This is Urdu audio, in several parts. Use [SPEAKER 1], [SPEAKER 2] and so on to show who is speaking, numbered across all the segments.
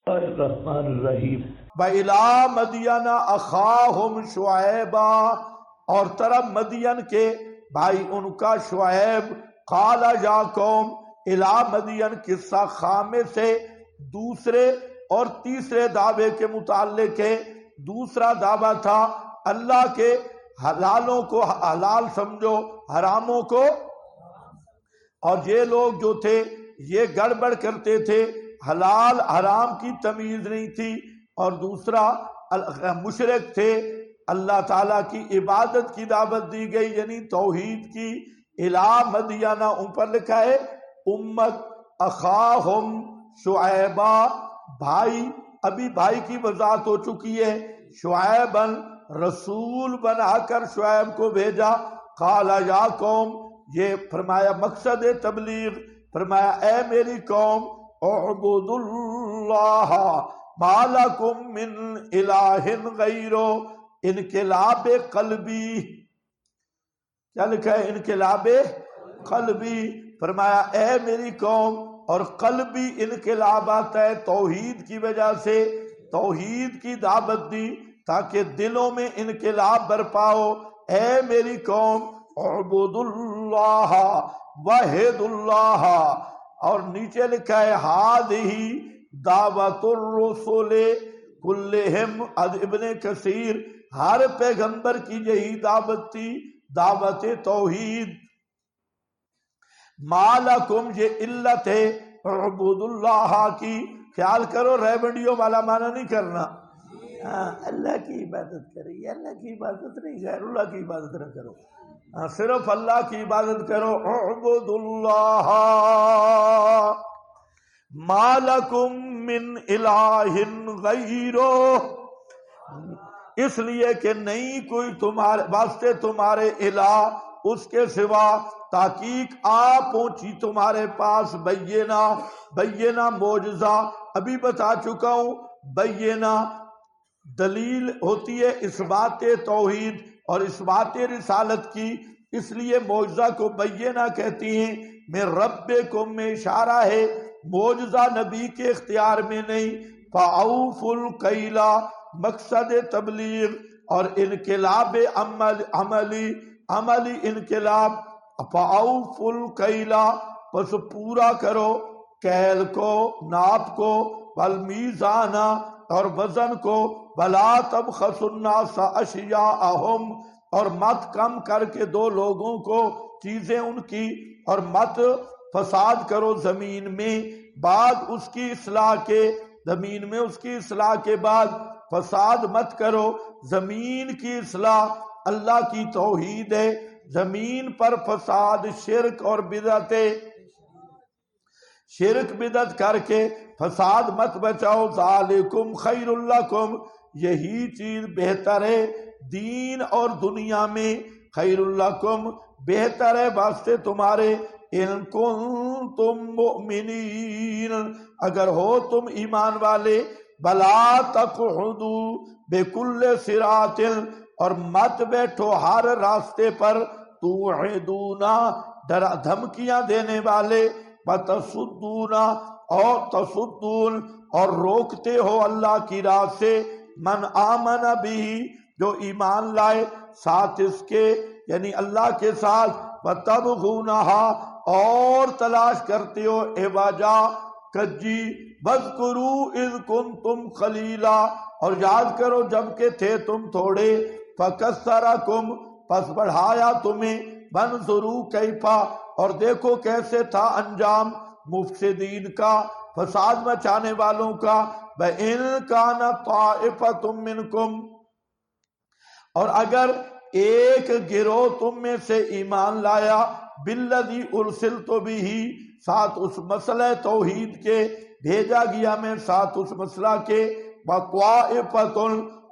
[SPEAKER 1] الرحمن الرحیم
[SPEAKER 2] وَإِلَىٰ مَدْيَنَ أَخَاهُمْ شُعَيْبًا، اور طرف مدین کے بھائی ان کا شعیب، قَالَ يَا قَوْمِ، إِلَىٰ مدین قصہ خامے سے دوسرے اور تیسرے دعوے کے متعلق ہے۔ دوسرا دعویٰ تھا اللہ کے حلالوں کو حلال سمجھو، حراموں کو، اور یہ لوگ جو تھے یہ گڑبڑ کرتے تھے، حلال حرام کی تمیز نہیں تھی، اور دوسرا مشرک تھے، اللہ تعالیٰ کی عبادت کی دعوت دی گئی یعنی توحید کی۔ اِلَىٰ مَدْيَنَ ان پر لکھا ہے امت اخاہم شعیبا، بھائی، ابھی بھائی کی وضاحت ہو چکی ہے، شعیباً رسول بنا کر شعیب کو بھیجا۔ قال یا قوم، یہ فرمایا مقصد تبلیغ، فرمایا اے میری قوم، اعبد اللہ ما لکم من الہ غیرہ، انقلاب قلبی، کیا لکھا ہے؟ انقلاب قلبی، فرمایا اے میری قوم، اور قلبی انقلاب آتا ہے توحید کی وجہ سے، توحید کی دعوت دی تاکہ دلوں میں انقلاب برپا ہو۔ اے میری قوم اعبد اللہ وحد اللہ، اور نیچے لکھا ہے ہذہ دعوت الرسل کلہم، ابن کثیر، ہر پیغمبر کی یہی دعوت تھی، دعوت توحید۔ مالکم، یہ علت ہے اعبد اللہ کی، خیال کرو ریونڈیو والا معنی نہیں کرنا، اللہ کی عبادت کریں، اللہ کی عبادت نہیں، غیر اللہ کی عبادت نہ کرو، صرف اللہ کی عبادت کرو۔ اعبد اللہ ما لکم من الہ غیرہ، اس لیے کہ نہیں کوئی تمہارے واسطے تمہارے الہ اس کے سوا۔ تحقیق آ پہنچی تمہارے پاس بینہ معجزہ، ابھی بتا چکا ہوں، بینہ دلیل ہوتی ہے اس بات توحید اور اس بات رسالت کی، اس لیے معجزہ کو بینہ کہتی ہیں۔ میں ربکم میں اشارہ ہے، معجزہ نبی کے اختیار میں نہیں۔ فَأَوْفُوا الْكَيْلَ، مقصد تبلیغ اور انقلاب عملی انقلاب۔ فَأَوْفُوا الْكَيْلَ، پس پورا کرو کیل کو، ناپ کو، والمیزان، اور وزن کو، وَلَا تَبْخَسُوا النَّاسَ أَشْيَاءَهُمْ، اور مت کم کر کے دو لوگوں کو چیزیں ان کی، اور مت فساد کرو زمین میں بعد اس کی اصلاح کے، زمین میں اس کی اصلاح کے بعد فساد مت کرو۔ زمین کی اصلاح اللہ کی توحید ہے، زمین پر فساد شرک اور بدعت، شرک بدعت کر کے فساد مت بچاؤ۔ ذالکم خیر لکم، یہی چیز بہتر ہے دین اور دنیا میں، خیر لکم بہتر ہے واسطے تمہارے، ان کنتم مؤمنین، اگر ہو تم ایمان والے۔ بلا تقعدوا بکل صراط، اور مت بیٹھو ہر راستے پر، توعدون دھمکیاں دینے والے، وتصدون اور تصدون اور روکتے ہو اللہ کی راہ سے، من آمن بھی جو ایمان لائے ساتھ اس کے یعنی اللہ کے ساتھ، وتبغونہا اور تلاش کرتے ہو عوجا کجی، وَاذْكُرُوا إِذْ كُنْتُمْ قَلِيلًا، اور یاد کرو جب کہ تھے تم تھوڑے، فَكَثَّرَكُمْ پس بڑھایا تمہیں، وَانظُرُوا كَيْفَ اور دیکھو کیسے تھا انجام مفسدین کا، فساد مچانے والوں کا۔ وَإِن كَانَ طَائِفَةٌ مِّنْكُمْ، اور اگر ایک گروہ تم میں سے ایمان لایا، بالذی ارسلت بہ، ساتھ اس مسئلہ توحید کے بھیجا گیا میں، ساتھ اس مسئلہ کے، وَطَائِفَةٌ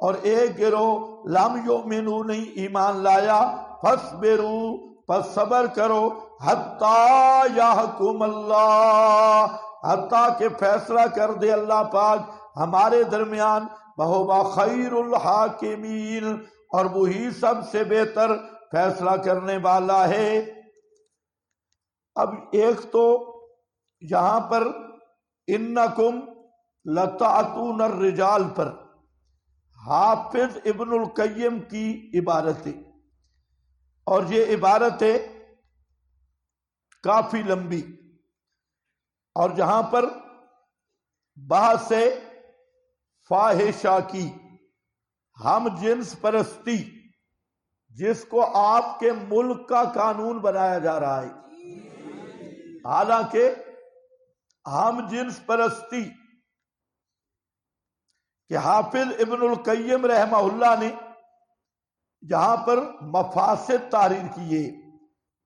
[SPEAKER 2] اور ایک گروہ لم یؤمنوا نہیں ایمان لایا، فاصبروا پس صبر کرو، حتیٰ یحکم اللہ، حتیٰ کہ فیصلہ کر دے اللہ پاک ہمارے درمیان، وَهُوَ خَيْرُ الْحَاكِمِينَ اور وہی سب سے بہتر فیصلہ کرنے والا ہے۔ اب ایک تو یہاں پر انکم لَتَعْتُونَ الرِّجَالَ پر حافظ ابن القیم کی عبارت ہے، اور یہ عبارت ہے کافی لمبی، اور جہاں پر بحث ہے فاحشہ کی، ہم جنس پرستی جس کو آپ کے ملک کا قانون بنایا جا رہا ہے، حالانکہ ہم جنس پرستی کہ حافظ ابن القیم رحمہ اللہ نے جہاں پر مفاسد تحریر کی ہے،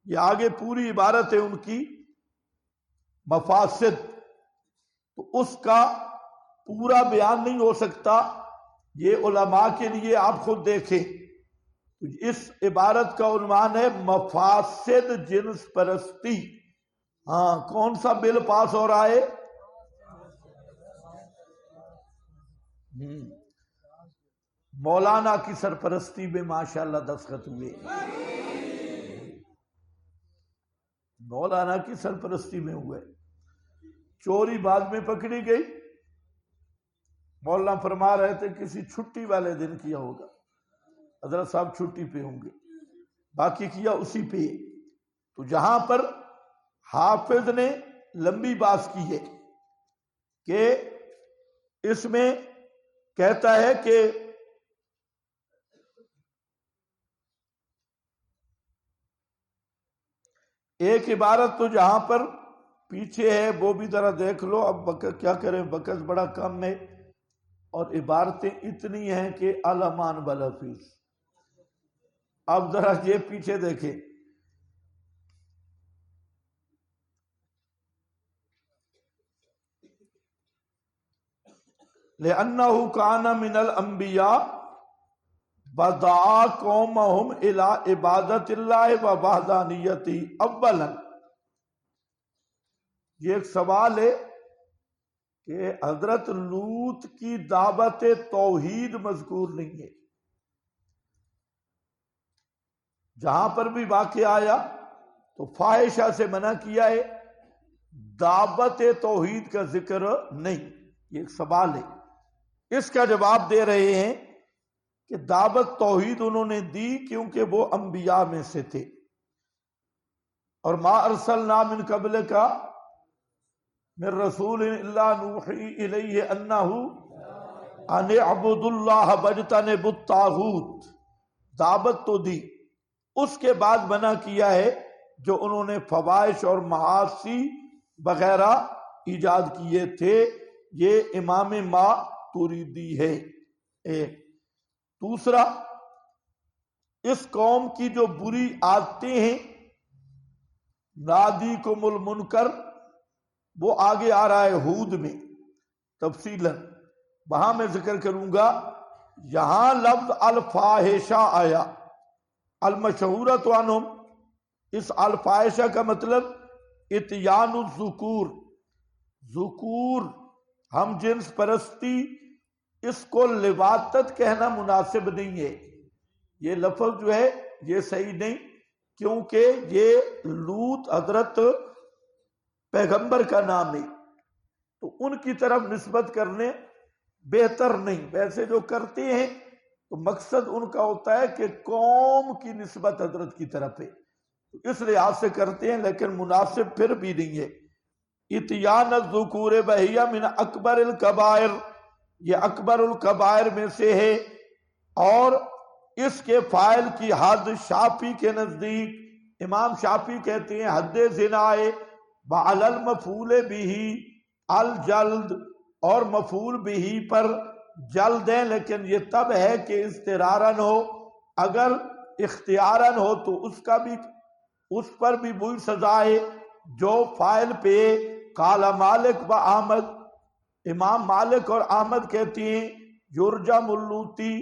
[SPEAKER 2] یہ آگے پوری عبارت ہے ان کی مفاسد، تو اس کا پورا بیان نہیں ہو سکتا، یہ علماء کے لیے آپ خود دیکھیں، اس عبارت کا عنوان ہے مفاسد جنس پرستی۔ ہاں، کون سا بل پاس ہو رہا ہے؟ مولانا کی سرپرستی میں ماشاءاللہ دستخط ہوئے، مولانا کی سرپرستی میں ہوئے، چوری بعد میں پکڑی گئی، مولانا فرما رہے تھے کسی چھٹی والے دن کیا ہوگا، حضرت صاحب چھٹی پہ ہوں گے، باقی کیا اسی پہ۔ تو جہاں پر حافظ نے لمبی بات کی ہے کہ اس میں کہتا ہے کہ ایک عبارت تو جہاں پر پیچھے ہے وہ بھی ذرا دیکھ لو، اب کیا کریں وقت بڑا کم ہے اور عبارتیں اتنی ہیں کہ علمان بلفیظ۔ اب ذرا یہ پیچھے دیکھیں، لِأَنَّهُ كَانَ مِنَ الْأَنْبِيَاءِ بَدَعَا قَوْمَهُمْ إِلَىٰ عِبَادَةِ اللَّهِ وَوَحْدَانِيَّتِهِ اولاً۔ یہ ایک سوال ہے کہ حضرت لوط کی دعوت توحید مذکور نہیں ہے، جہاں پر بھی واقع آیا تو فاحشہ سے منع کیا ہے، دعوت توحید کا ذکر نہیں، یہ ایک سوال ہے۔ اس کا جواب دے رہے ہیں کہ دعوت توحید انہوں نے دی کیونکہ وہ انبیاء میں سے تھے، اور ما ارسلنا من قبل کا من رسول الا نوحی الیہ انہ ان اعبدوا اللہ واجتنبوا الطاغوت، دعوت تو دی، اس کے بعد منع کیا ہے جو انہوں نے فواحش اور معاصی وغیرہ ایجاد کیے تھے، یہ امام ماتریدی ہے۔ ایک دوسرا، اس قوم کی جو بری عادتیں ہیں، نادیکم المنکر، وہ آگے آ رہا ہے ہود میں تفصیلاً، وہاں میں ذکر کروں گا۔ یہاں لفظ الفاحشہ آیا، المشہورۃ عنہم، اس الفاحشہ کا مطلب اتیان الذکور، ذکور، ہم جنس پرستی، اس کو لواطت کہنا مناسب نہیں ہے، یہ لفظ جو ہے یہ صحیح نہیں، کیونکہ یہ لوط حضرت پیغمبر کا نام ہے، تو ان کی طرف نسبت کرنے بہتر نہیں، ویسے جو کرتے ہیں تو مقصد ان کا ہوتا ہے کہ قوم کی نسبت حضرت کی طرف ہے، تو اس لحاظ سے کرتے ہیں، لیکن مناسب پھر بھی نہیں ہے۔ اتیان الذکور بہیہ من اکبر الکبائر، یہ اکبر الکبائر میں سے ہے، اور اس کے فاعل کی حد شافعی کے نزدیک، امام شافعی کہتے ہیں حد زنا ہے، وعلی المفعول بہ الجلد، اور مفعول بہ پر جلد ہے، لیکن یہ تب ہے کہ اضطراراً ہو، اگر اختیاراً ہو تو اس پر بھی وہی سزا ہے جو فاعل پہ۔ قال مالک و احمد، امام مالک اور احمد کہتی ہیں یرجم اللوطی،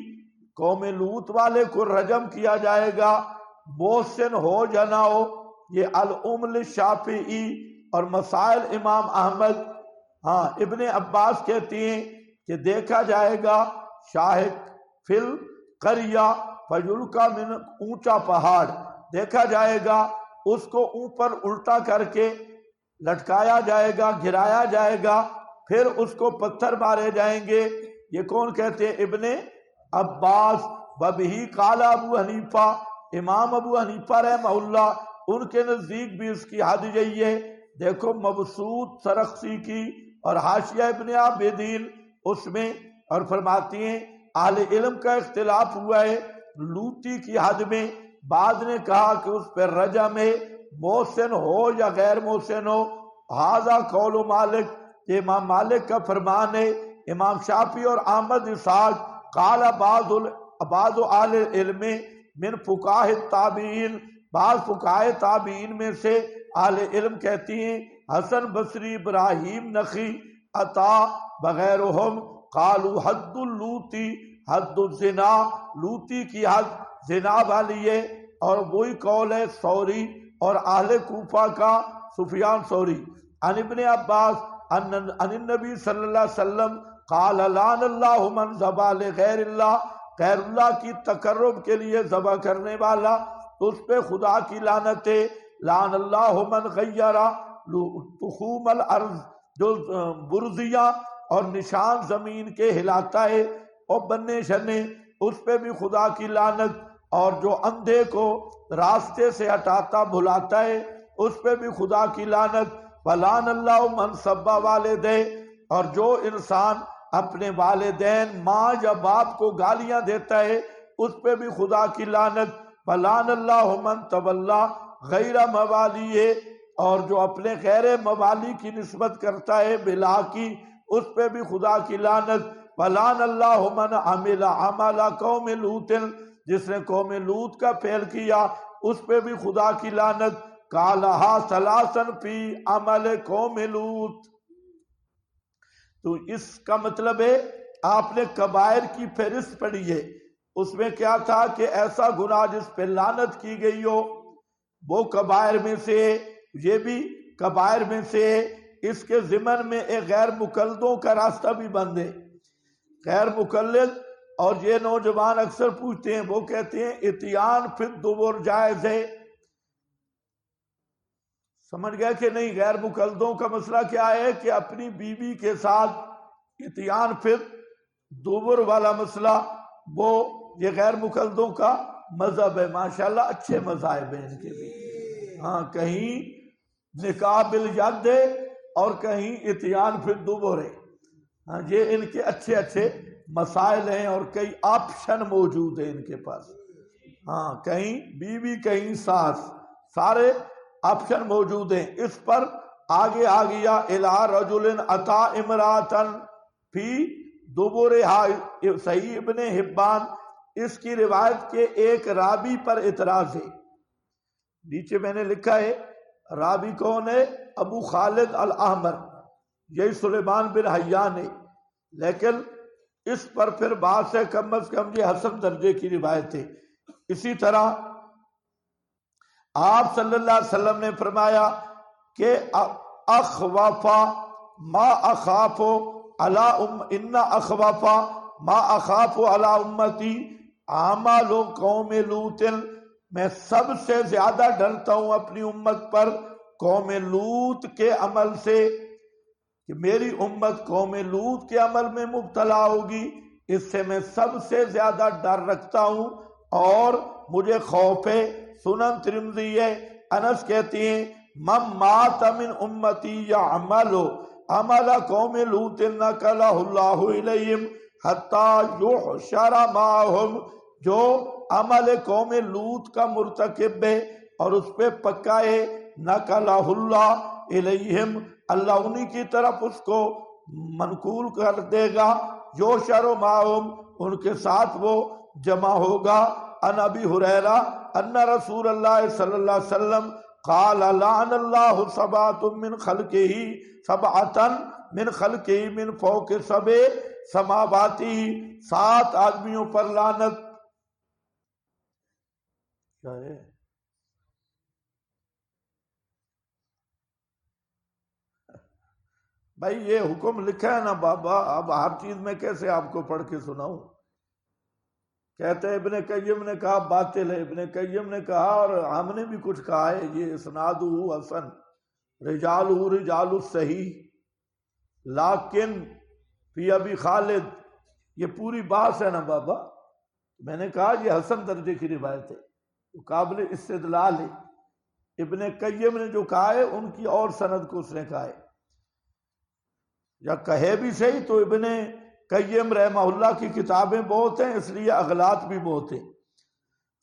[SPEAKER 2] قوم لوط والے کو رجم کیا جائے گا، محسن ہو یا نہ ہو، یہ الام للشافعی، اور مسائل امام احمد۔ ہاں، ابن عباس کہتی ہیں کہ دیکھا جائے گا شاہد فل قریہ فیلقا من، اونچا پہاڑ دیکھا جائے گا، اس کو اوپر الٹا کر کے لٹکایا جائے گا، گرایا جائے گا، پھر اس کو پتھر مارے جائیں گے۔ یہ کون کہتے ہیں؟ ابن عباس۔ وبہی قال ابو حنیفہ، امام ابو حنیفہ رحمہ اللہ، ان کے نزدیک بھی اس کی حد یہی ہے۔ دیکھو مبسوط سرخسی کی اور حاشیہ ابن عابدین اس میں، اور فرماتی ہیں اہل علم کا اختلاف ہوا ہے لوتی کی حد میں۔ بعض نے کہا کہ اس پر رجم ہے، محسن ہو یا غیر محسن ہو۔ ھذا قول مالک، یہ امام مالک کا فرمان ہے۔ امام شافعی اور احمد اسحاق قال بعض اہل علم من فقہاء التابعین، بعض فقہاء تابعین میں سے اہل علم کہتی ہیں، حسن بصری، ابراہیم نخعی، عطا وغیرہم قالوا حد اللوتی حد الزنا، لوتی کی حد زنا والی ہے، اور وہی قول ہے ثوری اور اہل کوفہ کا سفیان ثوری۔ عن ابن عباس عن النبی صلی اللہ علیہ وسلم قال لعن اللہ من ذبح لغیر اللہ، غیر اللہ کی تقرب کے لیے ذبح کرنے والا تو اس پہ خدا کی لعنت ہے۔ لعن اللہ من غیر تخوم الارض، جو برزیاں اور نشان زمین کے ہلاتا ہے اور بننے شنے، اس پہ بھی خدا کی لعنت۔ اور جو اندھے کو راستے سے ہٹاتا بھلاتا ہے اس پہ بھی خدا کی لعنت۔ ولعن اللہ من سب والدے، اور جو انسان اپنے والدین ماں یا باپ کو گالیاں دیتا ہے اس پہ بھی خدا کی لعنت۔ ولعن اللہ من تولا غیر موالیہ، اور جو اپنے غیر موالی کی نسبت کرتا ہے بلا کی، اس پہ بھی خدا کی لعنت۔ ولعن اللہ من عمل عمل قوم لوط، جس نے قوم لوط کا فعل کیا اس پہ بھی خدا کی لعنت۔ قالھا ثلاثا فی عمل قوم لوط۔ تو اس کا مطلب ہے آپ نے کبائر کی فہرست پڑھی ہے، اس میں کیا تھا کہ ایسا گناہ جس پہ لعنت کی گئی ہو وہ کبائر میں سے، یہ بھی کبائر میں سے۔ اس کے ضمن میں ایک غیر مقلدوں کا راستہ بھی بند ہے۔ غیر مقلد، اور یہ نوجوان اکثر پوچھتے ہیں، وہ کہتے ہیں اتیان فی الدبر جائز ہے۔ سمجھ گئے کہ نہیں؟ غیر مقلدوں کا مسئلہ کیا ہے کہ اپنی بیوی کے ساتھ اتیان فی الدبر والا مسئلہ، وہ یہ غیر مقلدوں کا مذہب ہے۔ ماشاءاللہ اچھے مذاہب ہیں ان کے بھی، ہاں، کہیں نکاح بالید ہے اور کہیں اتیان فی الدبر ہے۔ ہاں، یہ ان کے اچھے اچھے مسائل ہیں اور کئی آپشن موجود ہیں ان کے پاس۔ ہاں، کہیں بیوی کہیں ساس، سارے آپشن موجود ہیں۔ اس پر آگے آ گیا الی رجل اتی امرأۃ فی دبرھا، صحیح ابن حبان اس کی روایت کے ایک راوی پر اعتراض ہے۔ نیچے میں نے لکھا ہے راوی کون ہے؟ ابو خالد الاحمر، یہی سلیمان بن حیان ہے، لیکن اس پر پھر بات ہے کم از کم یہ حسن درجے کی روایت ہے۔ اسی طرح آپ صلی اللہ علیہ وسلم نے فرمایا کہ اخوف ما اخاف علی ان اخوف ما اخاف علی امتی اعمال قوم لوط، میں سب سے زیادہ ڈرتا ہوں اپنی امت پر قوم لوط کے عمل سے، کہ میری امت قوم لوط کے عمل میں مبتلا ہوگی، اس سے میں سب سے زیادہ ڈر رکھتا ہوں اور مجھے خوف ہے۔ سنن ترمذی ہے، انس کہتی ہیں من مات من امتی یعمل عمل قوم لوط نقلہ اللہ الیہم حتی یحشر معہم، جو عمل قوم لوط کا مرتکب ہے اور اس پہ پکا ہے، نقلہ اللہ الیہم، اللہ انہی کی طرف اس کو منقول کر دے گا، یحشر معہم، ان کے ساتھ وہ جمع ہوگا۔ عن ابی ہریرہ ان رسول اللہ صلی اللہ علیہ وسلم قال لعن اللہ سبعۃ من خلقہ، سبعۃ من خلقہ من فوق سبع سماوات، 7 آدمیوں پر لعنت۔ کیا ہے؟ بھائی یہ حکم لکھا ہے نا بابا، اب ہر چیز میں کیسے آپ کو پڑھ کے سناؤں؟ کہتے ہیں ابن قیم نے کہا باطل ہے، ابن قیم نے کہا اور ہم نے بھی کچھ کہا ہے، یہ اسنادہ حسن رجالہ رجال الصحیح۔ لیکن فی ابی خالد، یہ پوری بات ہے نا بابا، میں نے کہا یہ حسن درجے کی روایت ہے، تو قابل استدلال ہے۔ ابن قیم نے جو کہا ہے ان کی اور سند کو اس نے کہا ہے، یا کہے بھی صحیح تو ابن قیم رحمہ اللہ کی کتابیں بہت ہیں، اس لیے اغلاط بھی بہت ہیں۔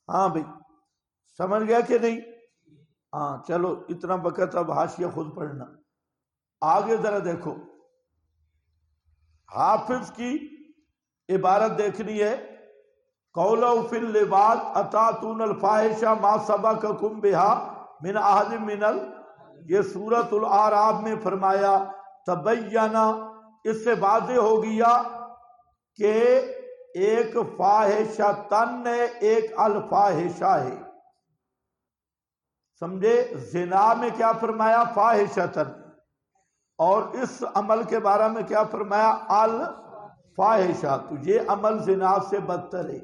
[SPEAKER 2] ہاں بھائی سمجھ گیا کہ نہیں؟ ہاں چلو اتنا وقت، اب حاشیہ خود پڑھنا۔ آگے ذرا دیکھو، حافظ کی عبارت دیکھنی ہے، قولو فی اللباس اتاتون الفاحش ما سبقکم بہا من احد من یہ سورۃ الاعراف میں فرمایا تبینہ، اس سے واضح ہو گیا کہ ایک فاحشتن ہے، ایک الفاحشہ ہے۔ سمجھے؟ زنا میں کیا فرمایا؟ فاحشتن، اور اس عمل کے بارے میں کیا فرمایا؟ الفاحشہ۔ تو یہ عمل زنا سے بدتر ہے،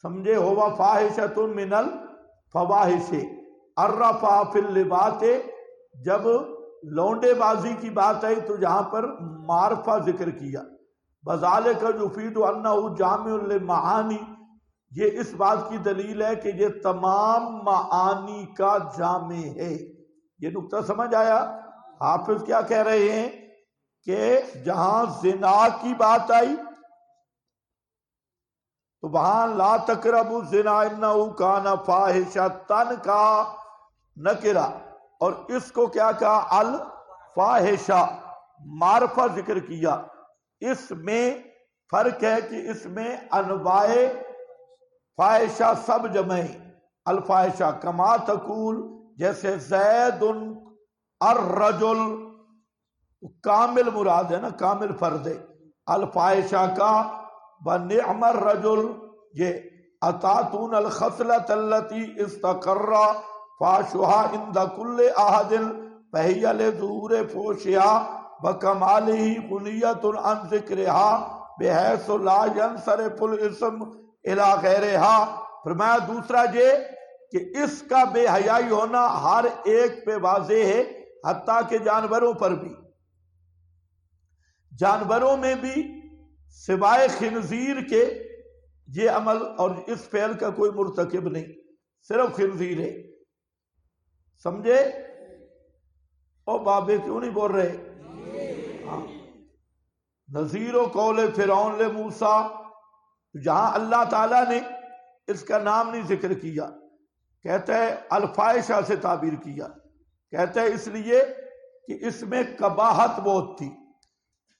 [SPEAKER 2] سمجھے؟ ہوا فاحشۃ من الفواحش۔ الرفع فی اللباس، جب لونڈے بازی کی بات آئی تو جہاں پر معرفہ ذکر کیا، بذالک یفید انہ جامع للمعانی، یہ اس بات کی دلیل ہے کہ یہ تمام معانی کا جامع ہے۔ یہ نقطہ سمجھ آیا؟ حافظ کیا کہہ رہے ہیں کہ جہاں زنا کی بات آئی تو وہاں لا تقربوا الزنا انہ کان فاحشۃ کا نکرہ، اور اس کو کیا کہا؟ الفاحشہ، معرفہ ذکر کیا۔ اس میں فرق ہے کہ اس میں انواع فاحشہ سب جمع ہیں۔ الفاحشہ کما تقول، جیسے زید الرجل، کامل مراد ہے نا، کامل فرد ہے۔ الفاحشہ کا ونعم الرجل، یہ اتاتون الخصلۃ التي استقر فحشها عند كل احد فهي لظهور فحشها وكماله غنية عن ذكرها بحيث لا ينصرف الاسم الى غیرها۔ فرمایا دوسرا یہ کہ اس کا بے حیائی ہونا ہر ایک پہ واضح ہے، حتیٰ کہ جانوروں پر بھی، جانوروں میں بھی سوائے خنزیر کے یہ عمل اور اس فعل کا کوئی مرتکب نہیں، صرف خنزیر ہے۔ سمجھے؟ او بابے کیوں نہیں بول رہے؟ ہاں نذیر و قول فرعون لموسیٰ، جہاں اللہ تعالیٰ نے اس کا نام نہیں ذکر کیا، کہتا ہے الفاحشہ سے تعبیر کیا، کہتا ہے اس لیے کہ اس میں قباحت بہت تھی،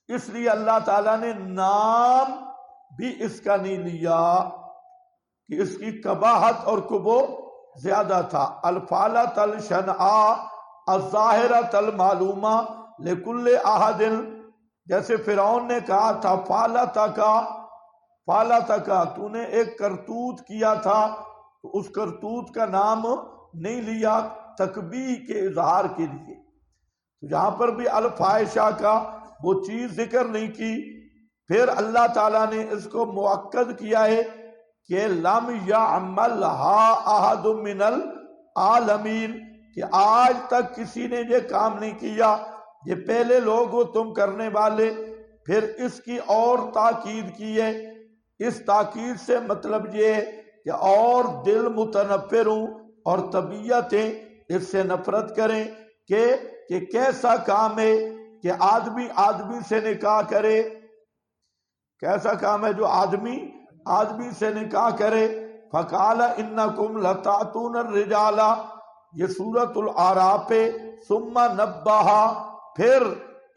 [SPEAKER 2] اس لیے اللہ تعالیٰ نے نام بھی اس کا نہیں لیا، کہ اس کی قباحت اور قبو زیادہ تھا۔ الفالۃ الشنعاء الظاہرۃ المعلومہ لکل احد، جیسے فرعون نے کہا تھا فالۃ کا، تو نے ایک کرتوت کیا تھا، تو اس کرتوت کا نام نہیں لیا تقبیح کے اظہار کے لیے۔ تو جہاں پر بھی الفاحشہ کا وہ چیز ذکر نہیں کی، پھر اللہ تعالیٰ نے اس کو مؤکد کیا ہے کہ لم یعملھا احد من العالمین، کہ آج تک کسی نے یہ کام نہیں کیا، یہ پہلے لوگ ہو تم کرنے والے۔ پھر اس کی اور تاکید کی ہے، اس تاکید سے مطلب یہ ہے کہ اور دل متنفر ہوں اور طبیعتیں اس سے نفرت کریں کہ کیسا کام ہے کہ آدمی آدمی سے نکاح کرے، کیسا کام ہے جو آدمی آدمی سے نکاح کرے۔ فقال انکم لتاتون الرجال، یہ سورۃ الاعراف پہ، ثم نبہ، پھر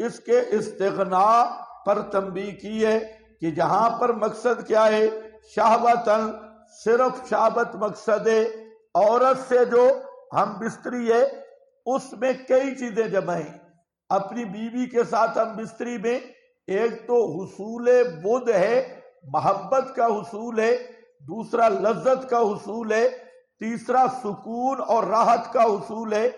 [SPEAKER 2] اس کے استغناء پر تنبیہ کی ہے کہ جہاں پر مقصد کیا ہے؟ شہوتن، صرف شہوت مقصد ہے۔ عورت سے جو ہم بستری ہے اس میں کئی چیزیں جمع ہیں۔ اپنی بیوی کے ساتھ ہم بستری میں ایک تو حصول بود ہے، محبت کا حصول ہے، دوسرا لذت کا حصول ہے، تیسرا سکون اور راحت کا حصول ہے،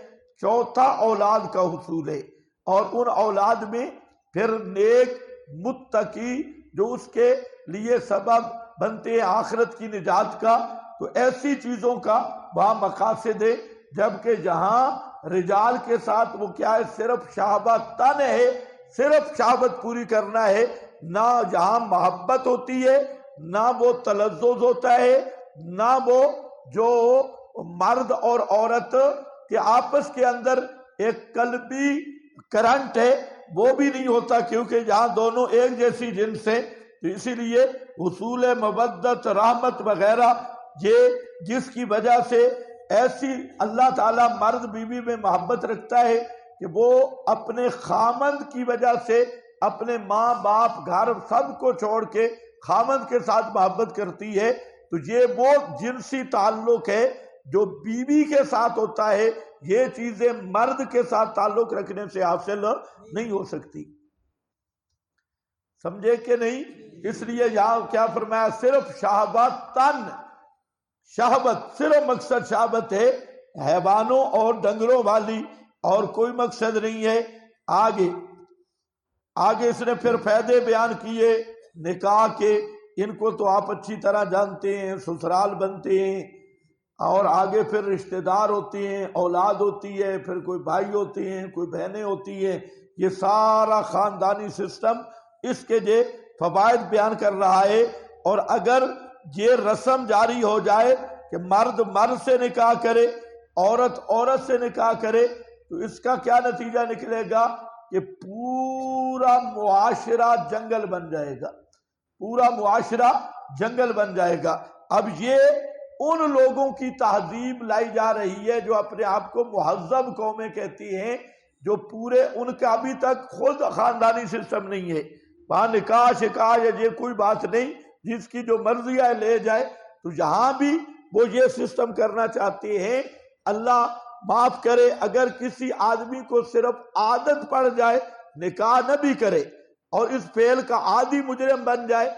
[SPEAKER 2] چوتھا اولاد کا حصول ہے، اور ان اولاد میں پھر نیک متقی جو اس کے لیے سبب بنتے ہیں آخرت کی نجات کا۔ تو ایسی چیزوں کا وہاں مقاصد ہے، جبکہ جہاں رجال کے ساتھ وہ کیا ہے؟ صرف شہوت تن ہے، صرف شہوت پوری کرنا ہے، نہ جہاں محبت ہوتی ہے، نہ وہ تلذذ ہوتا ہے، نہ وہ جو مرد اور عورت کے آپس کے اندر ایک قلبی کرنٹ ہے وہ بھی نہیں ہوتا، کیونکہ جہاں دونوں ایک جیسی جنس ہے۔ تو اسی لیے حصول مودت، رحمت وغیرہ، یہ جس کی وجہ سے ایسی اللہ تعالیٰ مرد بیوی میں محبت رکھتا ہے کہ وہ اپنے خامند کی وجہ سے اپنے ماں باپ گھر سب کو چھوڑ کے خامند کے ساتھ محبت کرتی ہے۔ تو یہ وہ جنسی تعلق ہے جو بیوی کے ساتھ ہوتا ہے، یہ چیزیں مرد کے ساتھ تعلق رکھنے سے حاصل نہیں ہو سکتی۔ سمجھے کہ نہیں؟ اس لیے یہاں کیا فرمایا؟ صرف شہوت تن، شہوت صرف مقصد شہوت ہے، حیوانوں اور ڈنگروں والی، اور کوئی مقصد نہیں ہے۔ آگے اس نے پھر فائدے بیان کیے نکاح کے، ان کو تو آپ اچھی طرح جانتے ہیں، سسرال بنتے ہیں، اور آگے پھر رشتہ دار ہوتے ہیں، اولاد ہوتی ہے، پھر کوئی بھائی ہوتے ہیں، کوئی بہنیں ہوتی ہیں، یہ سارا خاندانی سسٹم، اس کے جو فوائد بیان کر رہا ہے۔ اور اگر یہ رسم جاری ہو جائے کہ مرد مرد سے نکاح کرے، عورت عورت سے نکاح کرے، تو اس کا کیا نتیجہ نکلے گا؟ کہ پورا معاشرہ جنگل بن جائے گا، پورا معاشرہ جنگل بن جائے گا۔ اب یہ ان لوگوں کی تہذیب لائی جا رہی ہے جو اپنے آپ کو مہذب قومیں کہتی ہیں، جو پورے ان کا ابھی تک خود خاندانی سسٹم نہیں ہے، وہاں نکاح شکاح یہ کوئی بات نہیں، جس کی جو مرضی ہے لے جائے۔ تو یہاں بھی وہ یہ سسٹم کرنا چاہتے ہیں۔ اللہ معاف کرے، اگر کسی آدمی کو صرف عادت پڑ جائے نکاح نہ بھی کرے اور اس فعل کا عادی مجرم بن جائے،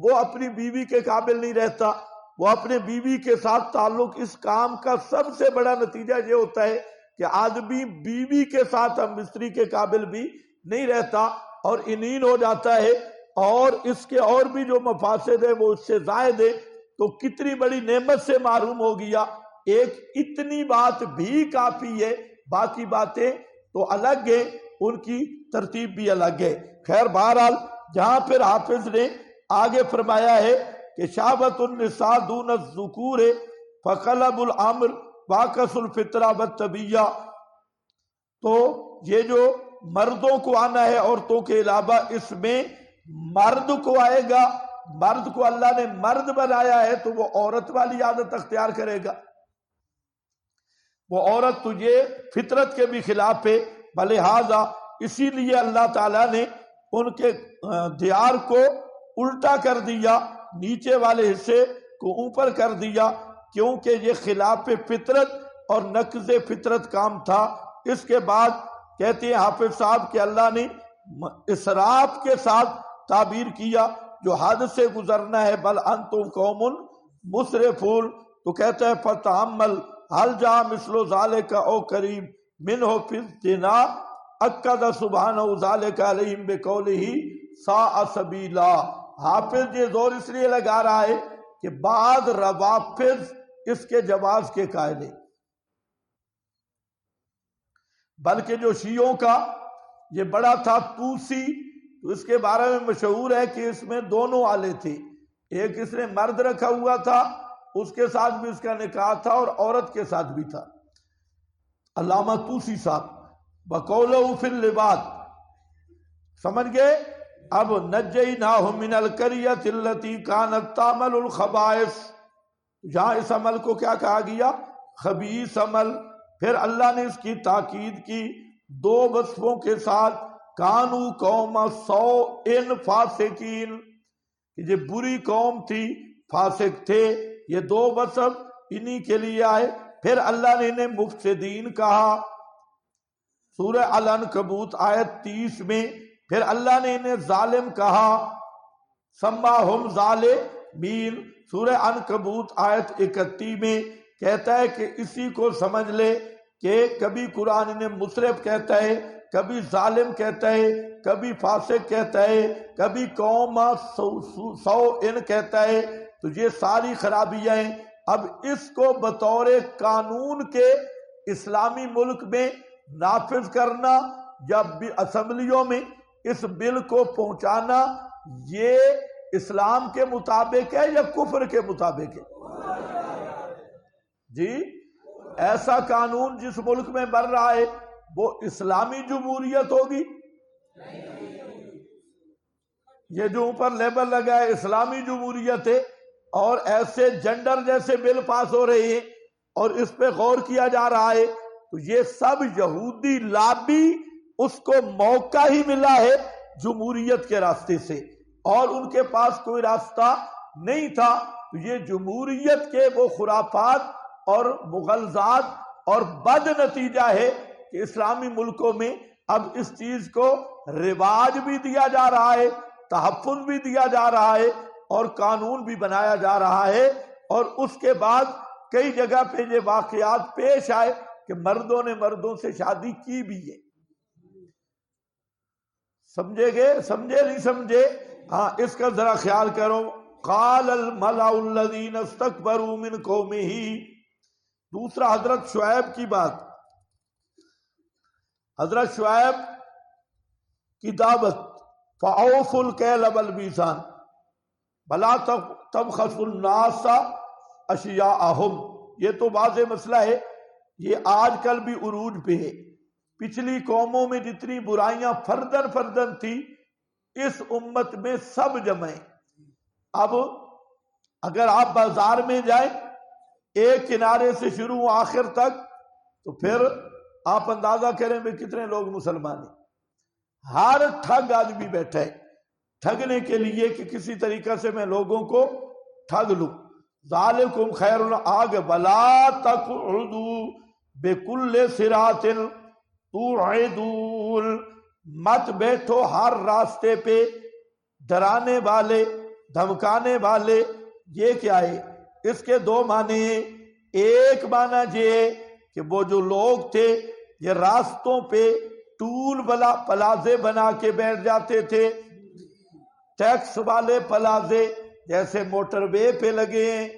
[SPEAKER 2] وہ اپنی بیوی کے قابل نہیں رہتا۔ وہ اپنے بیوی کے ساتھ تعلق، اس کام کا سب سے بڑا نتیجہ یہ ہوتا ہے کہ آدمی بیوی کے ساتھ ہم مستری کے قابل بھی نہیں رہتا اور انین ہو جاتا ہے، اور اس کے اور بھی جو مفاسد ہے وہ اس سے زائد ہے، تو کتنی بڑی نعمت سے محروم ہو گیا۔ ایک اتنی بات بھی کافی ہے، باقی باتیں تو الگ ہیں، ان کی ترتیب بھی الگ ہے۔ خیر بہرحال جہاں پھر حافظ نے آگے فرمایا ہے کہ شہوت النساء دون الذکور فقلب الامر واقص الفطرہ والطبیعہ، تو یہ جو مردوں کو آنا ہے عورتوں کے علاوہ، اس میں مرد کو آئے گا، مرد کو اللہ نے مرد بنایا ہے تو وہ عورت والی عادت اختیار کرے گا، وہ عورت تجھے فطرت کے بھی خلاف ہے۔ بلہذا اسی لیے اللہ تعالیٰ نے ان کے دیار کو الٹا کر دیا، نیچے والے حصے کو اوپر کر دیا، کیونکہ یہ خلاف فطرت اور نقض فطرت کام تھا۔ اس کے بعد کہتے ہیں حافظ صاحب کہ اللہ نے اسراف کے ساتھ تعبیر کیا، جو حد سے گزرنا ہے، بل انتم قوم مسرفون، تو کہتا ہے فتحمل حل جا مثل ذالک او قریب منہ فی الزنا اکد سبحانہ ذالک علیہم بقولہ ساء سبیلا۔ حافظ یہ زور اس لیے لگا رہا ہے کہ بعض روافظ اس کے جواز کے قائل ہیں، بلکہ جو شیعوں کا یہ بڑا تھا توسی، تو اس کے بارے میں مشہور ہے کہ اس میں دونوں آلے تھے، ایک اس نے مرد رکھا ہوا تھا، اس کے ساتھ بھی اس کا نکاح تھا، اور عورت کے ساتھ بھی تھا، علامہ توسی صاحب بقولہ فی اللباد، سمجھ گئے؟ اب نجیناہم من القریۃ التی کانت تعمل الخبائث، جہاں اس عمل کو کیا کہا گیا؟ خبیث عمل۔ پھر اللہ نے اس کی تاکید کی دو وصفوں کے ساتھ، کانو قوم سوء فاسقین، کہ یہ بری قوم تھی، فاسق تھے، یہ دو وصف انہی کے لیے آئے۔ پھر اللہ نے انہیں مفسدین کہا سورہ العنکبوت آیت 30 میں، پھر اللہ نے انہیں ظالم کہا سماہم ظالمین سورہ عنکبوت آیت 31 میں، کہتا ہے کہ اسی کو سمجھ لے کہ کبھی قرآن انہیں مسرف کہتا ہے، کبھی ظالم کہتا ہے، کبھی فاسق کہتا ہے، کبھی قوم سوء کہتا ہے، تو یہ ساری خرابیاں ہیں۔ اب اس کو بطور قانون کے اسلامی ملک میں نافذ کرنا یا اسمبلیوں میں اس بل کو پہنچانا یہ اسلام کے مطابق ہے یا کفر کے مطابق ہے؟ جی ایسا قانون جس ملک میں بن رہا ہے وہ اسلامی جمہوریت ہوگی؟ یہ جو اوپر لیبل لگا ہے اسلامی جمہوریت ہے، اور ایسے جنڈر جیسے بل پاس ہو رہے ہیں اور اس پہ غور کیا جا رہا ہے، تو یہ سب یہودی لابی اس کو موقع ہی ملا ہے جمہوریت کے راستے سے، اور ان کے پاس کوئی راستہ نہیں تھا۔ تو یہ جمہوریت کے وہ خرافات اور مغالطات اور بد نتیجہ ہے کہ اسلامی ملکوں میں اب اس چیز کو رواج بھی دیا جا رہا ہے، تحفظ بھی دیا جا رہا ہے اور قانون بھی بنایا جا رہا ہے، اور اس کے بعد کئی جگہ پہ یہ واقعات پیش آئے کہ مردوں نے مردوں سے شادی کی بھی ہے۔ سمجھے گے؟ سمجھے نہیں سمجھے؟ ہاں اس کا ذرا خیال کرو۔ قال الملأ الذین استکبروا من قومہ، دوسرا حضرت شعیب کی بات، حضرت شعیب کی دعوت، فَأَوْفُوا الْكَيْلَ وَالْمِيزَانَ وَلَا تَبْخَسُوا النَّاسَ أَشْيَاءَهُمْ۔ یہ تو واضح مسئلہ ہے، یہ آج کل بھی عروج پہ ہے۔ پچھلی قوموں میں جتنی برائیاں فردن فردن تھی اس امت میں سب جمع ہیں۔ اب اگر آپ بازار میں جائیں ایک کنارے سے شروع آخر تک تو پھر آپ اندازہ کریں میں کتنے لوگ مسلمان ہیں۔ ہر ٹھگ آدمی بیٹھا ہے ٹھگنے کے لیے کہ کسی طریقے سے میں لوگوں کو ٹھگ لوں۔ ذالکم خیر، آگے ولا تقعدوا بکل صراط توعدون، مت بیٹھو ہر راستے پہ ڈرانے والے دھمکانے والے۔ یہ کیا ہے؟ اس کے دو معنی ہیں۔ ایک معنی یہ ہے کہ وہ جو لوگ تھے یہ راستوں پہ ٹول پلازے بنا کے بیٹھ جاتے تھے، ٹیکس والے پلازے جیسے موٹر وے پہ لگے ہیں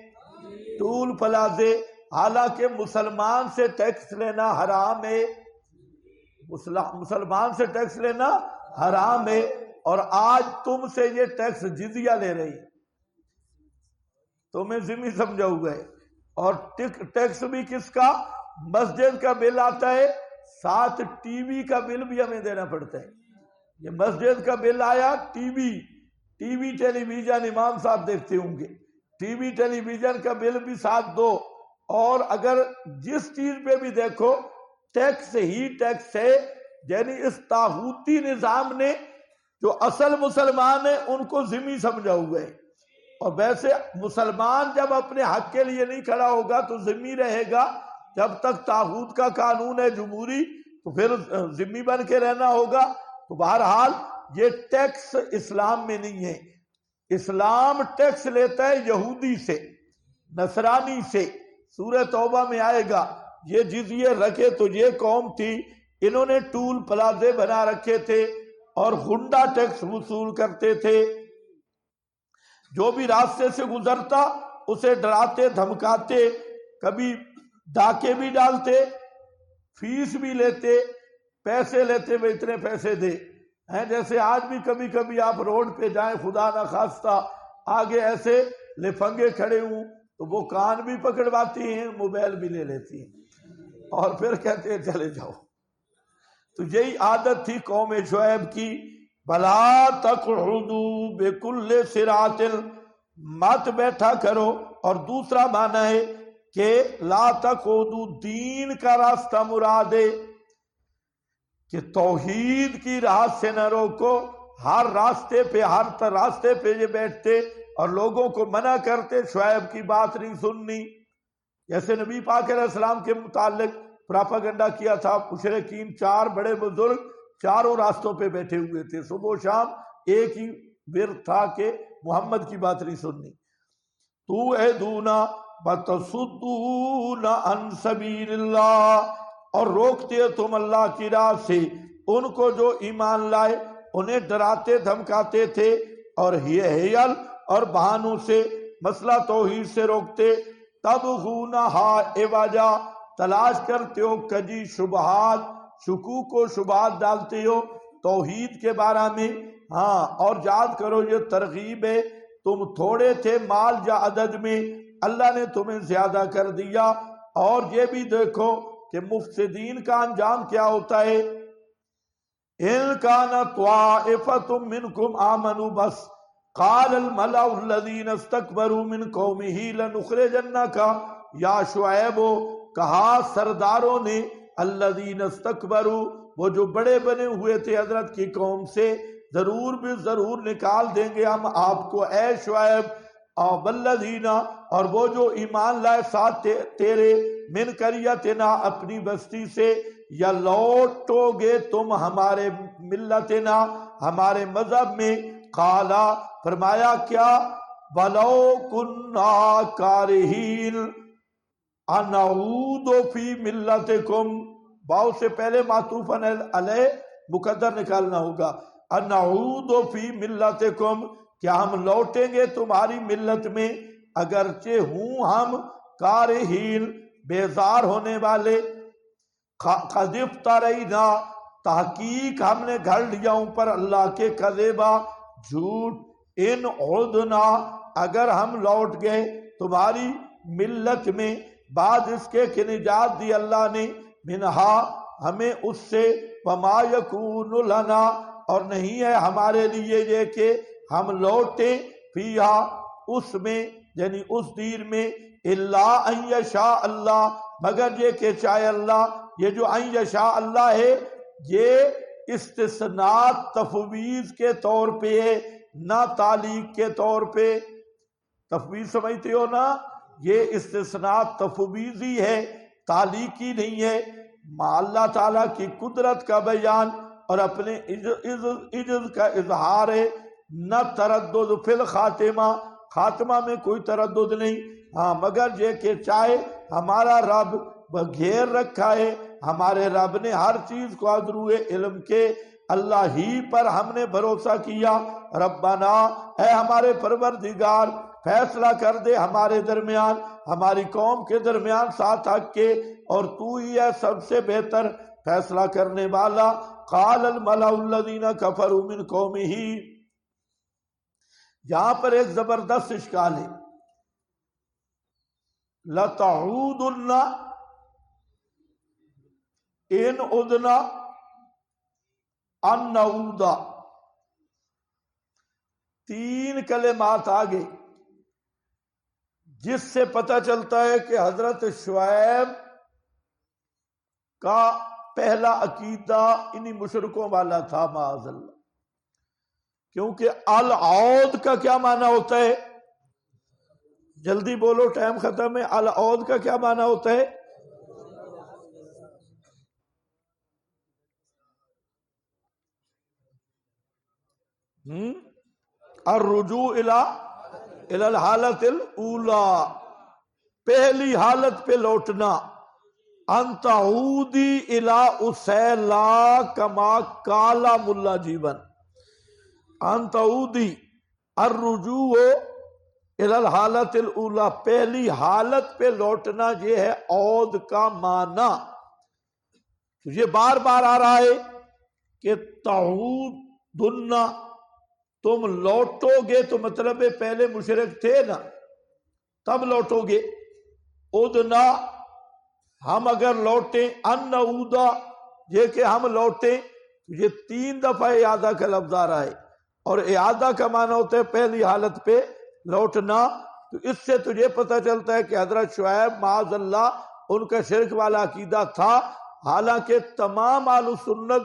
[SPEAKER 2] ٹول پلازے، حالانکہ مسلمان سے ٹیکس لینا حرام ہے، مسلمان سے ٹیکس لینا حرام ہے، اور آج تم سے یہ ٹیکس جزیہ لے رہی، تمہیں ذمہ سمجھا ہوا ہے۔ اور ٹیکس بھی کس کا؟ مسجد کا بل آتا ہے، ساتھ ٹی وی کا بل بھی ہمیں دینا پڑتا ہے۔ یہ مسجد کا بل آیا، ٹی وی ٹیلی ویژن امام صاحب دیکھتے ہوں گے، ٹی وی ٹیلی ویژن کا بل بھی ساتھ دو، اور اگر جس چیز پہ بھی دیکھو ٹیکس ہی ٹیکس ہے۔ یعنی اس طاغوتی نظام نے جو اصل مسلمان ہیں ان کو ذمہ سمجھا ہوا ہے، اور ویسے مسلمان جب اپنے حق کے لیے نہیں کھڑا ہوگا تو ذمہ رہے گا۔ جب تک طاغوت کا قانون ہے جمہوری تو پھر ذمہ بن کے رہنا ہوگا۔ تو بہرحال یہ ٹیکس اسلام میں نہیں ہے۔ اسلام ٹیکس لیتا ہے یہودی سے، نصرانی سے۔ سورہ توبہ میں آئے گا یہ جزیے رکھے تو یہ قوم تھی، انہوں نے ٹول پلازے بنا رکھے تھے اور غنڈہ ٹیکس وصول کرتے تھے۔ جو بھی راستے سے گزرتا اسے ڈراتے دھمکاتے، کبھی ڈاکے بھی ڈالتے، فیس بھی لیتے، پیسے لیتے، وہ اتنے پیسے دے ہیں۔ جیسے آج بھی کبھی کبھی آپ روڈ پہ جائیں، خدا نہ خواستہ آگے ایسے لفنگے کھڑے ہوں تو وہ کان بھی پکڑواتی ہیں، موبائل بھی لے لیتی ہیں اور پھر کہتے ہیں چلے جاؤ۔ تو یہی عادت تھی قوم شعیب کی۔ بلا تقعدوا بکل صراط، مت بیٹھا کرو۔ اور دوسرا معنی ہے کہ لا تقعدوا، دین کا راستہ مراد ہے کہ توحید کی راہ سے نہ روکو۔ ہر راستے پہ یہ بیٹھتے اور لوگوں کو منع کرتے، شعیب کی بات نہیں سننی۔ جیسے نبی پاک علیہ السلام کے متعلق پراپاگنڈا کیا تھا مشرکین، چار بڑے بزرگ چاروں راستوں پہ بیٹھے ہوئے تھے، صبح و شام ایک ہی ورد تھا کہ محمد کی بات نہیں سننی۔ توعدون وتصدون عن سبیل اللہ، اور روکتے تم اللہ کی راہ سے ان کو جو ایمان لائے، انہیں ڈراتے دھمکاتے تھے، اور ہیل اور بہانوں سے، مسئلہ توحید سے روکتے۔ تبغونہا عوجا، تلاش کرتے ہو کجی شبہات، شکوک و شبہات ڈالتے ہو توحید کے بارے میں. ہاں، اور یاد کرو یہ ترغیب ہے. تم تھوڑے تھے مال یا عدد میں، اللہ نے تمہیں زیادہ کر دیا. اور یہ بھی دیکھو کہ مفسدین کا انجام کیا ہوتا ہے. ان کان طائفۃ منکم آمنوا بس قال الملأ الذین استکبروا من قومہ لنخرجنک یا شعیب، کہا سرداروں نے الذین استکبروا، وہ جو بڑے بنے ہوئے تھے حضرت کی قوم سے، ضرور بھی ضرور نکال دیں گے ہم آپ کو اے شعیب. اور والذین، اور وہ جو ایمان لائے ساتھ تیرے، من قریتنا، اپنی بستی سے، یا لوٹو گے تم ہمارے ملتنا، ہمارے مذہب میں. قالا، فرمایا کیا، ولو کنا کارہین انعود فی ملتکم، باؤ سے پہلے معطوف علیہ مقدر نکالنا ہوگا. انعود فی ملتکم، کیا ہم لوٹیں گے تمہاری ملت میں، اگرچہ ہوں ہم کارہین، بیزار ہونے والے. قد افترینا، تحقیق ہم نے گھڑ لیا اوپر اللہ کے کذبا، جھوٹ. ان عدنا، اگر ہم لوٹ گئے تمہاری ملت میں بعد اس کے کہ نجات دی اللہ نے، منہا، ہمیں اس سے، وما یکون لنا، اور نہیں ہے ہمارے لیے یہ کہ ہم لوٹیں، فیہا، اس میں، یعنی اس دیر میں، الا ان یشاء اللہ، مگر یہ کہ چاہے اللہ. یہ جو ان یشاء اللہ ہے یہ استثناء تفویض کے طور پہ ہے، نہ تعلیق کے طور پہ. تفویض سمجھتے ہو نا، یہ استثناء تفویضی ہے، تعلیقی نہیں ہے. اللہ تعالیٰ کی قدرت کا بیان اور اپنے عجز کا اظہار ہے. نہ تردد فی الخاتمہ، خاتمہ میں کوئی تردد نہیں. ہاں، مگر یہ کہ چاہے ہمارا رب گھیر رکھا ہے، ہمارے رب نے ہر چیز کو ادروئے علم کے، اللہ ہی پر ہم نے بھروسہ کیا. ربنا، اے ہمارے پروردگار، فیصلہ کر دے ہمارے درمیان، ہماری قوم کے درمیان ساتھ حق کے، اور تو ہی ہے سب سے بہتر فیصلہ کرنے والا. قال الملأ الذین کفروا من قومہ، یہاں پر ایک زبردست اشکال ہے. لَتَعُودُنَّ، ان عدنا، ان نعود، تین کلمات آگے، جس سے پتہ چلتا ہے کہ حضرت شعیب کا پہلا عقیدہ انہی مشرکوں والا تھا معاذ اللہ. کیونکہ العود کا کیا معنی ہوتا ہے؟ جلدی بولو، ٹائم ختم ہے. العود کا کیا معنی ہوتا ہے؟ الرجوع الی الحالت الاولی، پہلی حالت پہ لوٹنا. ان تعودی الی اسیلا کما کالا ملا جیون. ان تعودی، الرجوع الی الحالت الاولی، پہلی حالت پہ لوٹنا، یہ ہے عود کا معنی. یہ بار بار آ رہا ہے کہ تعودن، تم لوٹو گے، تو مطلب ہے پہلے مشرک تھے نا، تب لوٹو گے. ادنا، ہم اگر لوٹیں. ان نعودا، یہ کہ ہم لوٹیں. یہ تین دفعہ اعادہ کا لفظ آ رہا ہے، اور اعادہ کا معنی ہوتا ہے پہلی حالت پہ لوٹنا. تو اس سے تجھے پتہ چلتا ہے کہ حضرت شعیب معاذ اللہ ان کا شرک والا عقیدہ تھا، حالانکہ تمام اہل سنت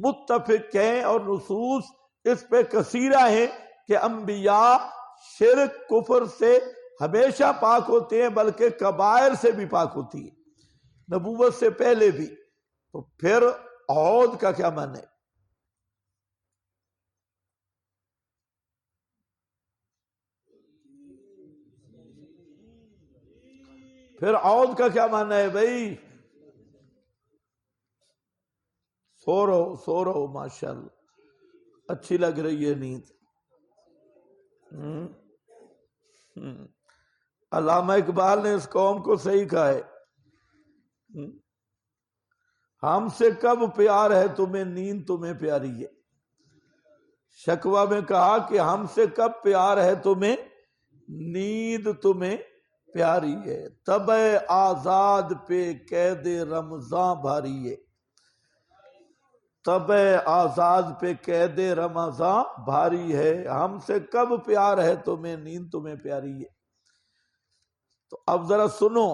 [SPEAKER 2] متفق ہیں اور نصوص اس پہ کثیرہ ہیں کہ انبیاء شرک کفر سے ہمیشہ پاک ہوتے ہیں، بلکہ کبائر سے بھی پاک ہوتی ہیں، نبوت سے پہلے بھی. تو پھر عود کا کیا معنی ہے؟ پھر عود کا کیا معنی ہے بھائی؟ سو رہو ماشاءاللہ، اچھی لگ رہی ہے نیند. علامہ اقبال نے اس قوم کو صحیح کہا ہے، ہم سے کب پیار ہے تمہیں نیند تمہیں پیاری ہے. شکوہ میں کہا کہ ہم سے کب پیار ہے تمہیں نیند تمہیں پیاری ہے. طبع آزاد پہ قید رمضاں بھاری ہے. طبع آزاد پہ قید رمضاں بھاری ہے. ہم سے کب پیار ہے تمہیں نیند تمہیں پیاری ہے. تو اب ذرا سنو،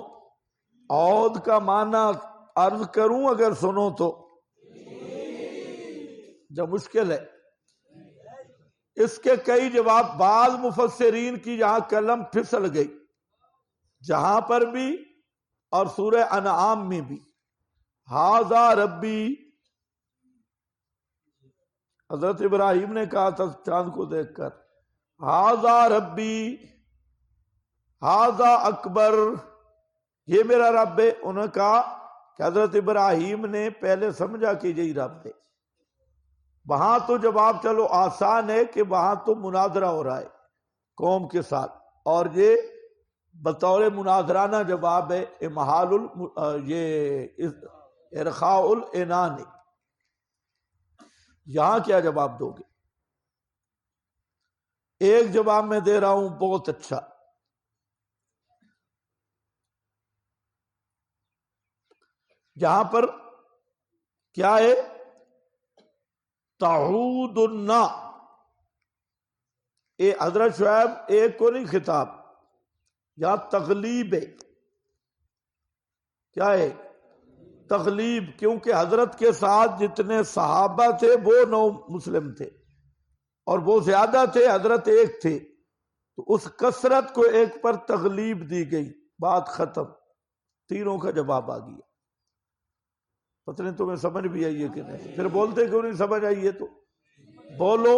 [SPEAKER 2] عود کا معنی عرض کروں اگر سنو تو جو مشکل ہے. اس کے کئی جواب بعض مفسرین کی جہاں قلم پھسل گئی، جہاں پر بھی اور سورہ انعام میں بھی ھذا ربی، حضرت ابراہیم نے کہا تھا چاند کو دیکھ کر ھذا ربی ھذا اکبر، یہ میرا رب ہے. انہوں نے کہا کہ حضرت ابراہیم نے پہلے سمجھا کہ یہی رب ہے. وہاں تو جواب چلو آسان ہے کہ وہاں تو مناظرہ ہو رہا ہے قوم کے ساتھ، اور یہ بطور مناظرانہ جواب ہے. یہ ارخاء العنان ہے. یہاں کیا جواب دو گے؟ ایک جواب میں دے رہا ہوں بہت اچھا. جہاں پر کیا ہے تعود النا، اے حضرت شعیب ایک کو نہیں خطاب، یہاں تغلیب ہے. کیا ہے؟ تغلیب، کیونکہ حضرت کے ساتھ جتنے صحابہ تھے وہ 9 مسلم تھے اور وہ زیادہ تھے، حضرت ایک تھے. تو اس کثرت کو ایک پر تغلیب دی گئی. بات ختم. تینوں کا جواب آ گیا. پتہ نہیں تمہیں سمجھ بھی آئی ہے کہ نہیں؟ پھر بولتے کیوں نہیں سمجھ آئی ہے؟ تو بولو.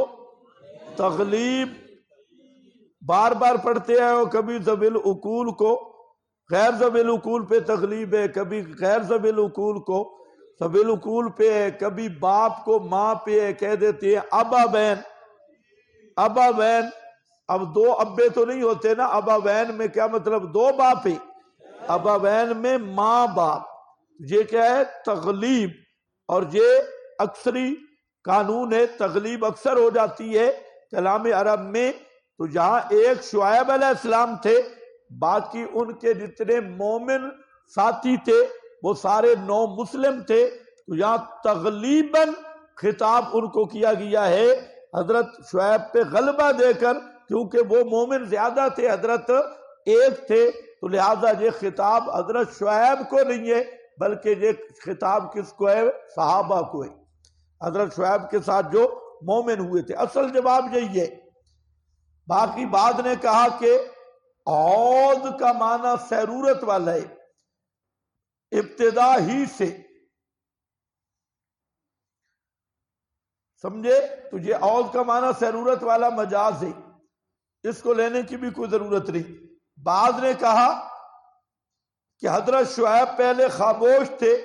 [SPEAKER 2] تغلیب بار بار پڑھتے ہیں، اور کبھی ذوی العقول کو غیر ذوی العقول پہ تغلیب ہے، کبھی غیر ذوی العقول کو ذوی العقول پہ ہے، کبھی باپ کو ماں پہ ہے. کہہ دیتے ہیں ابا بین. ابا بین، اب 2 ابے تو نہیں ہوتے نا. ابا بین میں کیا مطلب؟ 2 باپ ہے. ابا بین میں ماں باپ. یہ کیا ہے؟ تغلیب. اور یہ اکثری قانون ہے، تغلیب اکثر ہو جاتی ہے کلام عرب میں. تو جہاں ایک شعیب علیہ السلام تھے، باقی ان کے جتنے مومن ساتھی تھے وہ سارے 9 مسلم تھے. تو یہاں تغلیباً خطاب ان کو کیا گیا ہے حضرت شعیب پہ غلبہ دے کر، کیونکہ وہ مومن زیادہ تھے، حضرت ایک تھے. تو لہذا یہ خطاب حضرت شعیب کو نہیں ہے، بلکہ یہ خطاب کس کو ہے؟ صحابہ کو ہے، حضرت شعیب کے ساتھ جو مومن ہوئے تھے. اصل جواب یہی ہے. باقی بعد نے کہا کہ عود کا معنی سیرورت والا ہے، ابتدا ہی سے. سمجھے؟ تو یہ عود کا معنی سیرورت والا مجاز ہے، اس کو لینے کی بھی کوئی ضرورت نہیں. بعد نے کہا کہ حضرت شعیب پہلے خاموش تھے،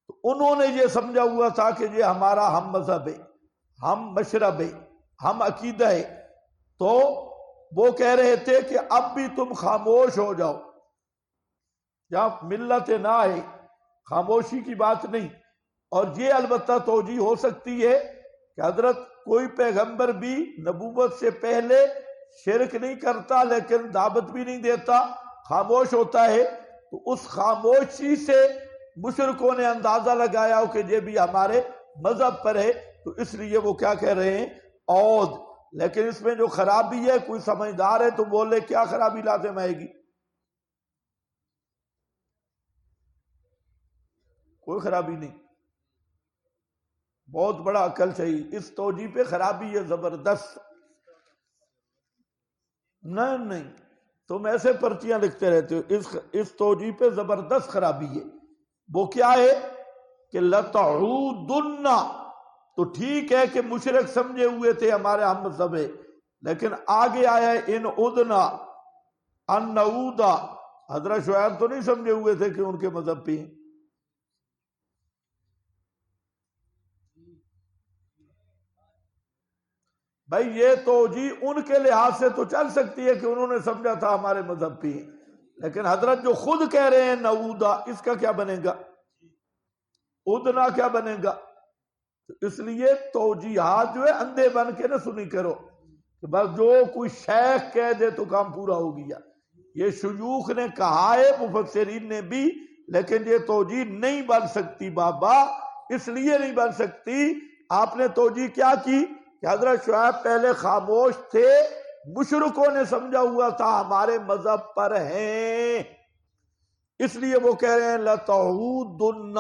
[SPEAKER 2] تو انہوں نے یہ سمجھا ہوا تھا کہ یہ ہمارا ہم مذہب ہے، ہم مشرب ہے، ہم عقیدہ ہے. تو وہ کہہ رہے تھے کہ اب بھی تم خاموش ہو جاؤ. جہاں ملت نہ ہے، خاموشی کی بات نہیں. اور یہ البتہ توجیہ ہو سکتی ہے کہ حضرت کوئی پیغمبر بھی نبوت سے پہلے شرک نہیں کرتا، لیکن دعوت بھی نہیں دیتا، خاموش ہوتا ہے. تو اس خاموشی سے مشرکوں نے اندازہ لگایا ہو کہ یہ بھی ہمارے مذہب پر ہے. تو اس لیے وہ کیا کہہ رہے ہیں؟ عود. لیکن اس میں جو خرابی ہے، کوئی سمجھدار ہے تو بولے کیا خرابی لازم آئے گی؟ کوئی خرابی نہیں. بہت بڑا عقل چاہیے. اس توجیہ پہ خرابی ہے زبردست. نہیں تم ایسے پرچیاں لکھتے رہتے ہو. اس توجیہ پہ زبردست خرابی ہے. وہ کیا ہے کہ لَتَعُودُنَّ. تو ٹھیک ہے کہ مشرک سمجھے ہوئے تھے ہمارے ہم مذہب ہے، لیکن آگے آیا ہے ان ادنا ان نعودا. حضرت شعیب تو نہیں سمجھے ہوئے تھے کہ ان کے مذہب پہ ہیں. بھائی یہ توجیہ ان کے لحاظ سے تو چل سکتی ہے کہ انہوں نے سمجھا تھا ہمارے مذہب پہ ہیں، لیکن حضرت جو خود کہہ رہے ہیں نعودا، اس کا کیا بنے گا؟ ادنا کیا بنے گا؟ اس لیے توجیحات جو ہے اندھے بن کے نہ سنی کرو کہ بس جو کوئی شیخ کہہ دے تو کام پورا ہو گیا. یہ شیوخ نے کہا ہے، مفسرین نے بھی، لیکن یہ توجیہ نہیں بن سکتی بابا. اس لیے نہیں بن سکتی، آپ نے توجیہ کیا کی کہ حضرت شعیب پہلے خاموش تھے، مشرکوں نے سمجھا ہوا تھا ہمارے مذہب پر ہیں، اس لیے وہ کہہ رہے ہیں لَتَعُودُنَّ،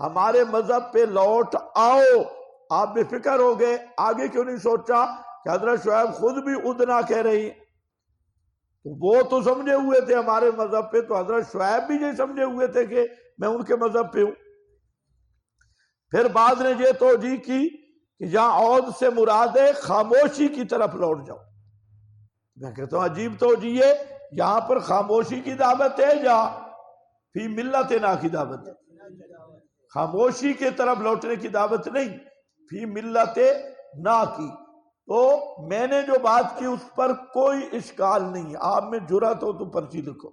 [SPEAKER 2] ہمارے مذہب پہ لوٹ آؤ. آپ بے فکر ہو گئے، آگے کیوں نہیں سوچا کہ حضرت شعیب خود بھی ادنا کہہ رہی ہیں؟ وہ تو سمجھے ہوئے تھے ہمارے مذہب پہ، تو حضرت شعیب بھی یہ سمجھے ہوئے تھے کہ میں ان کے مذہب پہ ہوں. پھر بعد نے یہ توجیہ کی کہ جہاں عود سے مراد ہے خاموشی کی طرف لوٹ جاؤ. میں کہتا ہوں عجیب توجیہ ہے، یہاں پر خاموشی کی دعوت ہے یا فی ملتنا کی دعوت ہے؟ خاموشی کی طرف لوٹنے کی دعوت نہیں، فی ملتنا کی. تو میں نے جو بات کی اس پر کوئی اشکال نہیں ہے، آپ میں جرأت ہو تو پرچی لکھو.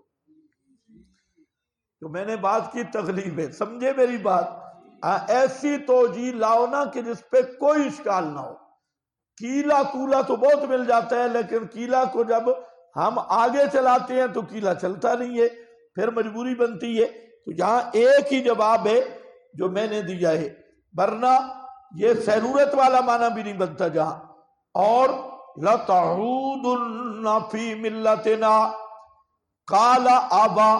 [SPEAKER 2] تو میں نے بات کی تغلیب ہے، سمجھے میری بات؟ ایسی توجیہ لاؤ نا کہ جس پہ کوئی اشکال نہ ہو. کیلا کولا تو بہت مل جاتا ہے، لیکن کیلا کو جب ہم آگے چلاتے ہیں تو کیلا چلتا نہیں ہے، پھر مجبوری بنتی ہے. تو یہاں ایک ہی جواب ہے جو میں نے دیا ہے، ورنہ یہ سہولت والا معنی بھی نہیں بنتا جہاں. اور لَتَعُودُنَّ فِي مِلَّتِنَا قَالَ آبا،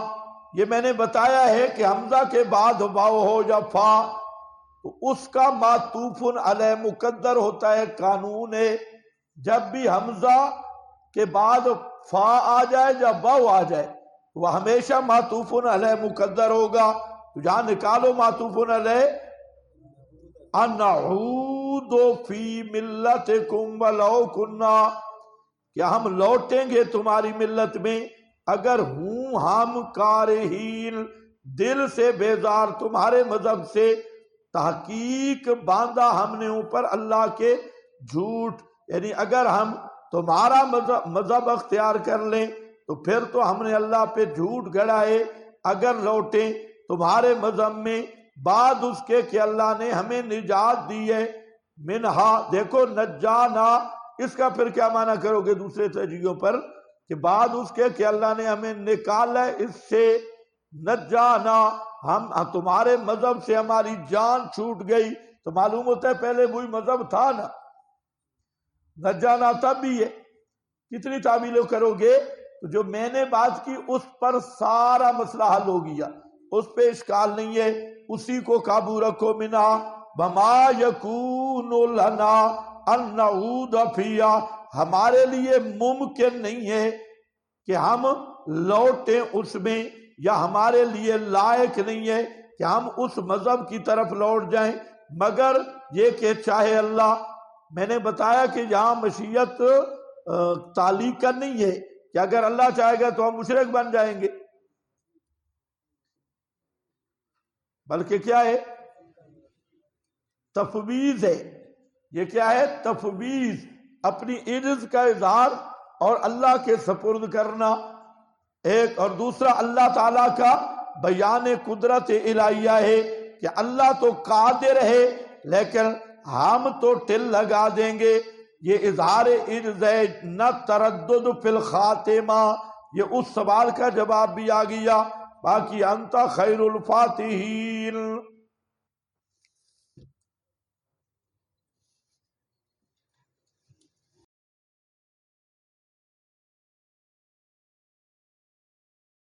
[SPEAKER 2] یہ میں نے بتایا ہے کہ حمزہ کے بعد واو ہو یا فا تو اس کا معطوف علیہ مقدر ہوتا ہے. قانون ہے جب بھی حمزہ کے بعد فا آ جائے یا واو آ جائے وہ ہمیشہ معطوف علیہ مقدر ہوگا. تو جہاں نکالو معطوف علیہ، اَنَعُودُ فِي مِلَّتِكُمْ وَلَوْ كُنَّا، کہ ہم لوٹیں گے تمہاری ملت میں اگر ہوں ہم کارہین، دل سے بیزار تمہارے مذہب سے. تحقیق باندھا ہم نے اوپر اللہ کے جھوٹ، یعنی اگر ہم تمہارا مذہب اختیار کر لیں تو پھر تو ہم نے اللہ پہ جھوٹ گڑائے. اگر لوٹیں تمہارے مذہب میں بعد اس کے کہ اللہ نے ہمیں نجات دی ہے. منہا، دیکھو نجانا، اس کا پھر کیا معنی کرو گے دوسرے ترجیحوں پر کہ بعد اس کے کہ اللہ نے ہمیں نکالا اس سے. نجانا، ہم تمہارے مذہب سے ہماری جان چھوٹ گئی، تو معلوم ہوتا ہے پہلے وہی مذہب تھا نا. نجانا تب بھی ہے. کتنی تعویلیں کرو گے؟ تو جو میں نے بات کی اس پر سارا مسئلہ حل ہو گیا، اس پہ اشکال نہیں ہے. اسی کو قابو رکھو. منا وما یکون لنا ان نعود فیہا، ہمارے لیے ممکن نہیں ہے کہ ہم لوٹیں اس میں، یا ہمارے لیے لائق نہیں ہے کہ ہم اس مذہب کی طرف لوٹ جائیں مگر یہ کہ چاہے اللہ. میں نے بتایا کہ یہاں مشیت تعلیق کا نہیں ہے کہ اگر اللہ چاہے گا تو ہم مشرک بن جائیں گے، بلکہ کیا ہے؟ تفویض ہے. یہ کیا ہے؟ تفویض، اپنی عجز کا اظہار اور اللہ کے سپرد کرنا ایک، اور دوسرا اللہ تعالیٰ کا بیان قدرت الہیہ ہے کہ اللہ تو قادر ہے لیکن ہم تو ٹل لگا دیں گے. یہ اظہار عجز ہے، نہ تردد فی الخاتمہ. یہ اس سوال کا جواب بھی آ گیا. باقی انت خیر الفاتحین.